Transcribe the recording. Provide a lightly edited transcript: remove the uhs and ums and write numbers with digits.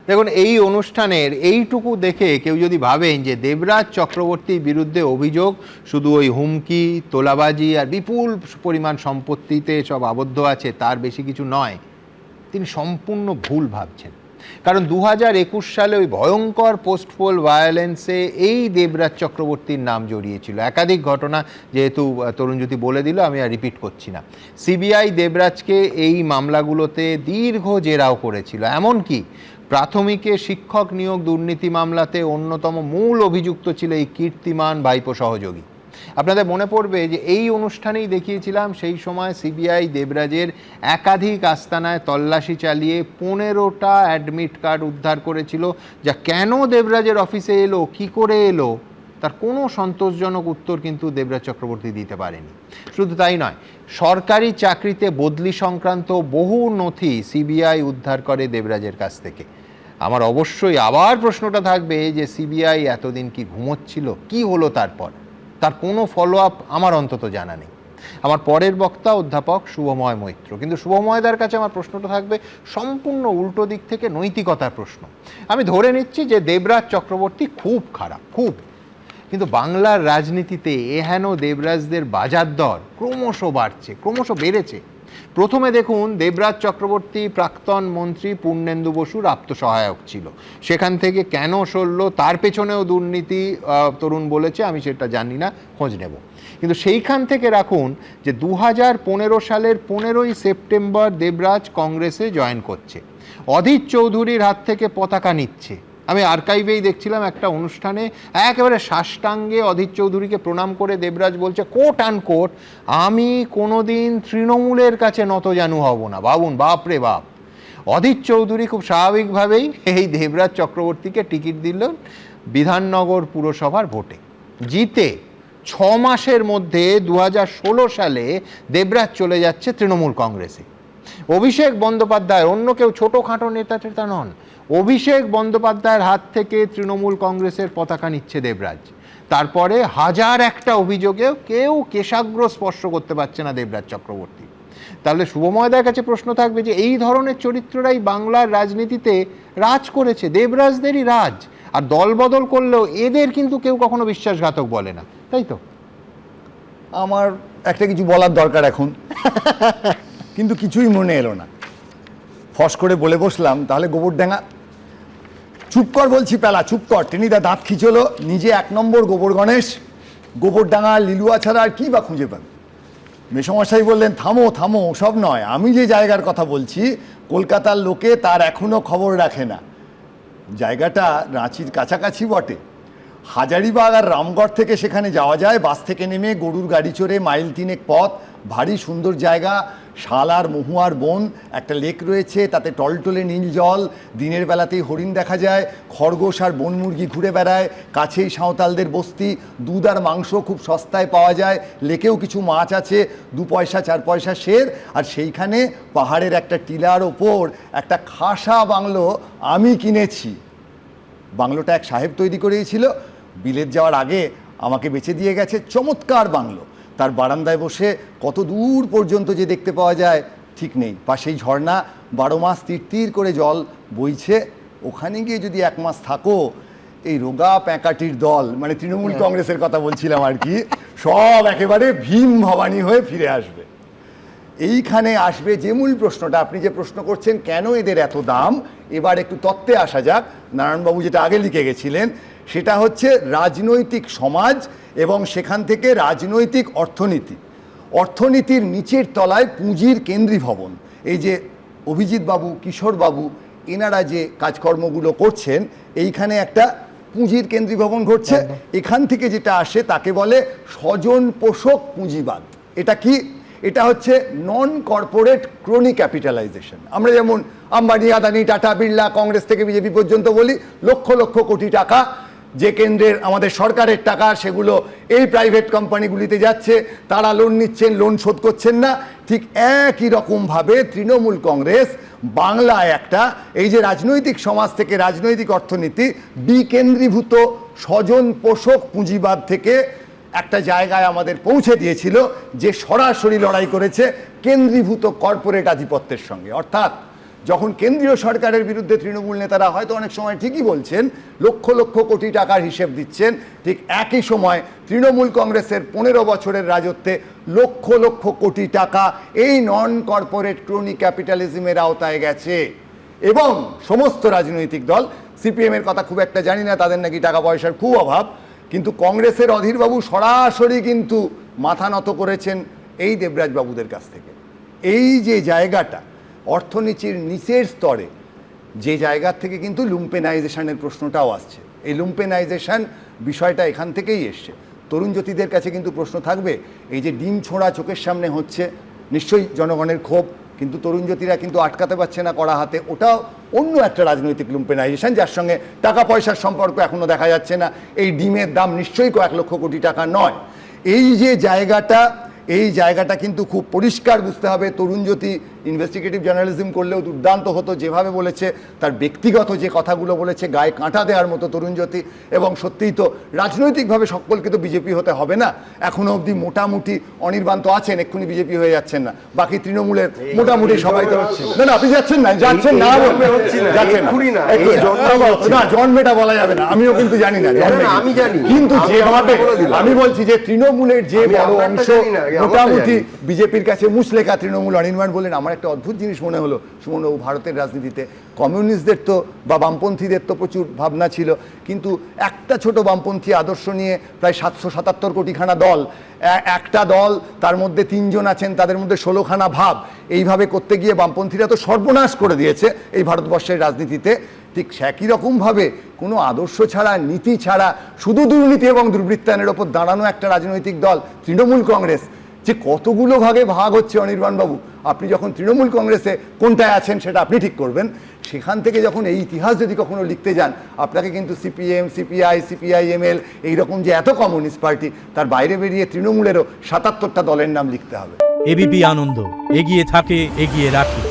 দেখুন, এই অনুষ্ঠানের এইটুকু দেখে কেউ যদি ভাবেন যে দেবরাজ চক্রবর্তীর বিরুদ্ধে অভিযোগ শুধু ওই হুমকি, তোলাবাজি আর বিপুল পরিমাণ সম্পত্তিতে সব আবদ্ধ আছে, তার বেশি কিছু নয়, তিনি সম্পূর্ণ ভুল ভাবছেন। কারণ 2021 সালে ওই ভয়ঙ্কর পোস্টপোল ভায়োলেন্সে এই দেবরাজ চক্রবর্তীর নাম জড়িয়েছিল। একাধিক ঘটনা যেহেতু তরুণজ্যোতি বলে দিল, আমি আর রিপিট করছি না। সিবিআই দেবরাজকে এই মামলাগুলোতে দীর্ঘ জেরাও করেছিল। এমনকি প্রাথমিকে শিক্ষক নিয়োগ দুর্নীতি মামলাতে অন্যতম মূল অভিযুক্ত ছিল এই কীর্তিমান ভাইপো সহযোগী। আপনাদের মনে পড়বে যে এই অনুষ্ঠানেই দেখিয়েছিলাম সেই সময় সিবিআই দেবরাজের একাধিক আস্তানায় তল্লাশি চালিয়ে 15টা অ্যাডমিট কার্ড উদ্ধার করেছিল, যা কেন দেবরাজের অফিসে এলো, কি করে এলো, তার কোনো সন্তোষজনক উত্তর কিন্তু দেবরাজ চক্রবর্তী দিতে পারেনি। শুধু তাই নয়, সরকারি চাকরিতে বদলি সংক্রান্ত বহু নথি সিবিআই উদ্ধার করে দেবরাজের কাছ থেকে। আমার অবশ্যই আবার প্রশ্নটা থাকবে যে সিবিআই এতদিন কি ঘুমোচ্ছিল? কি হলো তারপর? তার কোনো ফলো আপ আমার অন্তত জানা নেই। আমার পরের বক্তা অধ্যাপক শুভময় মৈত্র, কিন্তু শুভময়দার কাছে আমার প্রশ্নটা থাকবে সম্পূর্ণ উল্টো দিক থেকে, নৈতিকতার প্রশ্ন। আমি ধরে নিচ্ছি যে দেবরাজ চক্রবর্তী খুব খারাপ, খুব, কিন্তু বাংলার রাজনীতিতে এহেন দেবরাজদের বাজার দর ক্রমশ বাড়ছে, ক্রমশ বেড়েছে। প্রথমে দেখুন, দেবরাজ চক্রবর্তী প্রাক্তন মন্ত্রী পূর্ণেন্দু বসুর আত্মসহায়ক ছিল। সেখান থেকে কেন সরল, তার পেছনেও দুর্নীতি তরুণ বলেছে, আমি সেটা জানি না, খোঁজ নেব। কিন্তু সেইখান থেকে রাখুন যে 2015 সালের 15ই সেপ্টেম্বর দেবরাজ কংগ্রেসে জয়েন করছে, অধীর চৌধুরীর হাত থেকে পতাকা নিচ্ছে। আমি আর্কাইভেই দেখছিলাম একটা অনুষ্ঠানে একেবারে সাষ্টাঙ্গে অধীর চৌধুরীকে প্রণাম করে দেবরাজ বলছে, কোট আনকোট, আমি কোনোদিন তৃণমূলের কাছে নতজানু হব না। ভাবুন, বাপ রে বাপ। অধীর চৌধুরী খুব স্বাভাবিকভাবেই এই দেবরাজ চক্রবর্তীকে টিকিট দিল বিধাননগর পুরসভার ভোটে। জিতে 6 মাসের মধ্যে 2016 সালে দেবরাজ চলে যাচ্ছে তৃণমূল কংগ্রেসে। অভিষেক বন্দ্যোপাধ্যায়, অন্য কেউ ছোটোখাটো নেতা টেতা নন, অভিষেক বন্দ্যোপাধ্যায়ের হাত থেকে তৃণমূল কংগ্রেসের পতাকা নিচ্ছে দেবরাজ। তারপরে হাজার একটা অভিযোগেও কেউ কেশাগ্র স্পর্শ করতে পারছে না দেবরাজ চক্রবর্তী। তাহলে শুভময়দার কাছে প্রশ্ন থাকবে যে এই ধরনের চরিত্ররাই বাংলার রাজনীতিতে রাজ করেছে, দেবরাজদেরই রাজ। আর দল বদল করলেও এদের কিন্তু কেউ কখনো বিশ্বাসঘাতক বলে না, তাই তো? আমার একটা কিছু বলার দরকার এখন, কিন্তু কিছুই মনে এলো না। ফস করে বলে বসলাম, তাহলে গোবরডাঙ্গা। চুপ কর বলছি, পেলা চুপ কর। টেনিদা দাঁত খিচলো, নিজে 1 নম্বর গোবর গণেশ, গোবরডাঙ্গা লিলুয়া ছাড়া আর কি বা খুঁজে পাবে। মেসমশাই বললেন, থামো থামো, সব নয়, আমি যে জায়গার কথা বলছি কলকাতার লোকে তার এখনো খবর রাখে না। জায়গাটা রাঁচির কাছাকাছি বটে। হাজারিবাগ আর রামগড় থেকে সেখানে যাওয়া যায়, বাস থেকে নেমে গরুর গাড়ি চড়ে মাইল 3 পথ, ভারী সুন্দর জায়গা, শাল আর মহুয়ার বন, একটা লেক রয়েছে, তাতে টলটলে নীল জল, দিনের বেলাতেই হরিণ দেখা যায়, খরগোশ আর বনমুরগি ঘুরে বেড়ায়, কাছেই সাঁওতালদের বস্তি, দুধ আর মাংস খুব সস্তায় পাওয়া যায়, লেকেও কিছু মাছ আছে, 2 পয়সা 4 পয়সা সের। আর সেইখানে পাহাড়ের একটা টিলার ওপর একটা খাসা বাংলো আমি কিনেছি। বাংলোটা এক সাহেব তৈরি করেছিল, বিলেত যাওয়ার আগে আমাকে বেচে দিয়ে গেছে। চমৎকার বাংলো, তার বারান্দায় বসে কত দূর পর্যন্ত যে দেখতে পাওয়া যায় ঠিক নেই। পাশেই ঝর্ণা, 12 মাস তীর তীর করে জল বইছে। ওখানে গিয়ে যদি 1 মাস থাকো, এই রোগা প্যাঁকাটির দল, মানে তৃণমূল কংগ্রেসের কথা বলছিলাম আর কি, সব একেবারে ভীম ভবানী হয়ে ফিরে আসবে। এইখানে আসবে যে মূল প্রশ্নটা, আপনি যে প্রশ্ন করছেন কেন এদের এত দাম, এবার একটু তত্ত্বে আসা যাক। নারায়ণবাবু যেটা আগে লিখে গেছিলেন সেটা হচ্ছে রাজনৈতিক সমাজ এবং সেখান থেকে রাজনৈতিক অর্থনীতি। অর্থনীতির নিচের তলায় পুঁজির কেন্দ্রীভবন। এই যে অভিজিৎ বাবু, কিশোর বাবু, এনারা যে কাজকর্মগুলো করছেন, এইখানে একটা পুঁজির কেন্দ্রীভবন ঘটছে। এখান থেকে যেটা আসে তাকে বলে স্বজন পোষক পুঁজিবাদ। এটা কি? এটা হচ্ছে নন কর্পোরেট ক্রোনি ক্যাপিটালাইজেশন। আমরা যেমন আম্বানি, আদানি, টাটা, বিড়লা, কংগ্রেস থেকে বিজেপি পর্যন্ত বলি, লক্ষ লক্ষ কোটি টাকা যে কেন্দ্রের আমাদের সরকারের টাকা, সেগুলো এই প্রাইভেট কোম্পানিগুলিতে যাচ্ছে, তারা লোন নিচ্ছেন, লোন শোধ করছেন না। ঠিক একই রকমভাবে তৃণমূল কংগ্রেস বাংলায় একটা এই যে রাজনৈতিক সমাজ থেকে রাজনৈতিক অর্থনীতি বিকেন্দ্রীভূত স্বজন পোষক পুঁজিবাদ থেকে একটা জায়গায় আমাদের পৌঁছে দিয়েছিল, যে সরাসরি লড়াই করেছে কেন্দ্রীভূত কর্পোরেট আধিপত্যের সঙ্গে। অর্থাৎ যখন কেন্দ্রীয় সরকারের বিরুদ্ধে তৃণমূল নেতারা হয়তো অনেক সময় ঠিকই বলছেন, লক্ষ লক্ষ কোটি টাকার হিসেব দিচ্ছেন, ঠিক একই সময় তৃণমূল কংগ্রেসের 15 বছরের রাজত্বে লক্ষ লক্ষ কোটি টাকা এই নন কর্পোরেট ক্রোনি ক্যাপিটালিজমের আওতায় গেছে। এবং সমস্ত রাজনৈতিক দল, সিপিএমের কথা খুব একটা জানি না, তাদের নাকি টাকা পয়সার খুব অভাব, কিন্তু কংগ্রেসের অধীরবাবু সরাসরি কিন্তু মাথা নত করেছেন এই দেবরাজ বাবুদের কাছ থেকে। এই যে জায়গাটা অর্থনীতির নিচের স্তরে, যে জায়গার থেকে কিন্তু লুম্পেনাইজেশনের প্রশ্নটাও আসছে, এই লুম্পেনাইজেশন বিষয়টা এখান থেকেই এসছে। তরুণ জ্যোতিদের কাছে কিন্তু প্রশ্ন থাকবে, এই যে ডিম ছোঁড়া চোখের সামনে হচ্ছে, নিশ্চয়ই জনগণের ক্ষোভ, কিন্তু তরুণ জ্যোতিরা কিন্তু আটকাতে পারছে না কড়া হাতে। ওটাও অন্য একটা রাজনৈতিক লুম্পেনাইজেশন, যার সঙ্গে টাকা পয়সার সম্পর্ক এখনও দেখা যাচ্ছে না। এই ডিমের দাম নিশ্চয়ই কয়েক লক্ষ কোটি টাকা নয়। এই যে জায়গাটা, এই জায়গাটা কিন্তু খুব পরিষ্কার বুঝতে হবে। তরুণ জ্যোতি ইনভেস্টিগেটিভ জার্নালিজম করলেও দুর্দান্ত হতো, যেভাবে বলেছে, তার ব্যক্তিগত যে কথাগুলো বলেছে, গায়ে কাঁটা দেওয়ার মতো তরুণ জ্যোতি। এবং সত্যিই তো রাজনৈতিকভাবে সকলকে তো বিজেপি হতে হবে না, এখনও অবধি মোটামুটি অনির্বাণ তো আছেন, এক্ষুনি বিজেপি হয়ে যাচ্ছেন না, বাকি তৃণমূলের মোটামুটি সবাই তো হচ্ছে না। আপনি যাচ্ছেন না, যাচ্ছেন না, যাচ্ছেন না, জন্মেটা বলা যাবে না, আমিও কিন্তু জানি না, আমি জানি, কিন্তু যেভাবে আমি বলছি যে তৃণমূলের যে বড় অংশ মোটামুটি বিজেপির কাছে মুচলেখা তৃণমূল, অনির্বাণ বললেন, আমার একটা অদ্ভুত জিনিস মনে হলো সুমনবাবু, ভারতের রাজনীতিতে কমিউনিস্টদের তো বা বামপন্থীদের তো প্রচুর ভাবনা ছিল, কিন্তু একটা ছোট বামপন্থী আদর্শ নিয়ে প্রায় 777 কোটিখানা দল, একটা দল, তার মধ্যে 3 জন আছেন, তাদের মধ্যে 16খানা ভাব, এইভাবে করতে গিয়ে বামপন্থীরা তো সর্বনাশ করে দিয়েছে এই ভারতবর্ষের রাজনীতিতে। ঠিক একই রকমভাবে কোনো আদর্শ ছাড়া, নীতি ছাড়া, শুধু দুর্নীতি এবং দুর্বৃত্তায়নের ওপর দাঁড়ানো একটা রাজনৈতিক দল তৃণমূল কংগ্রেস, যে কতগুলো ভাগে ভাগ হচ্ছে অনির্বাণবাবু, আপনি যখন তৃণমূল কংগ্রেসে কোনটায় আছেন সেটা আপনি ঠিক করবেন। সেখান থেকে যখন এই ইতিহাস যদি কখনো লিখতে যান, আপনাকে কিন্তু সিপিএম, সিপিআই, সিপিআইএমএল এইরকম যে এত কমিউনিস্ট পার্টি, তার বাইরে বেরিয়ে তৃণমূলেরও 77টা দলের নাম লিখতে হবে। এবিপি আনন্দ, এগিয়ে থাকে, এগিয়ে রাখে।